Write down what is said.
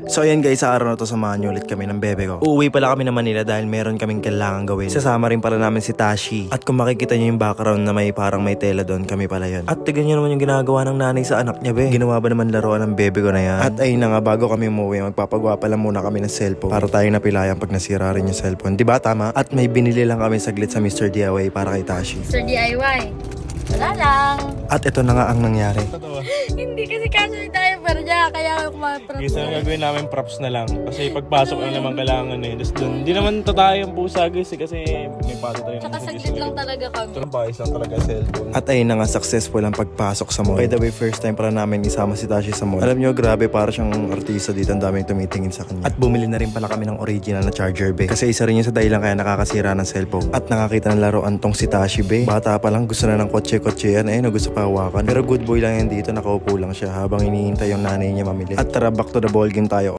So ayan guys, sa araw na to samahan niyo ulit kami ng bebe ko. Uuwi pala kami ng Manila dahil meron kaming kailangan gawin. Sasama rin pala namin si Tashi. At kung makikita niyo yung background na may parang may tela doon, kami pala yun. At tignan niyo naman yung ginagawa ng nanay sa anak niya be. Ginawa ba naman laruan ng bebe ko na yan? At ayun na nga, bago kami umuwi, magpapagawa pala muna kami ng cellphone para tayo napilayan pag nasira rin yung cellphone. Diba tama? At may binili lang kami saglit sa Mr. DIY para kay Tashi. Mr. DIY. Wala lang. At ito na nga ang nangyari. Hindi kasi kasi tayo pero niya, kaya kumaprap. Guys, ang gagawin namin props na lang. Kasi pagpasok na naman kailangan eh. Tapos dun, hindi naman tatay ang pusa guys kasi may pato tayo. Tsaka saglit lang talaga kami. Ito lang ba, isang talaga cellphone. At ayun na nga, successful ang pagpasok sa mall. By the way, first time para namin isama si Tashi sa mall. Alam nyo, grabe, para siyang artista dito. Ang daming tumitingin sa kanya. At bumili na rin pala kami ng original na charger be. Kasi isa rin yun sa dahilan kaya nakakasira ng cellphone. At nakakita ng laruan tong si Tashi be. Bata pa lang, gusto na ng kotse-kotse yan. Ayun, gusto pa hawakan. Pero good boy lang yan dito, nakaupo lang siya habang iniintay yung nanay niya mamili. At tara, back to the ball game tayo.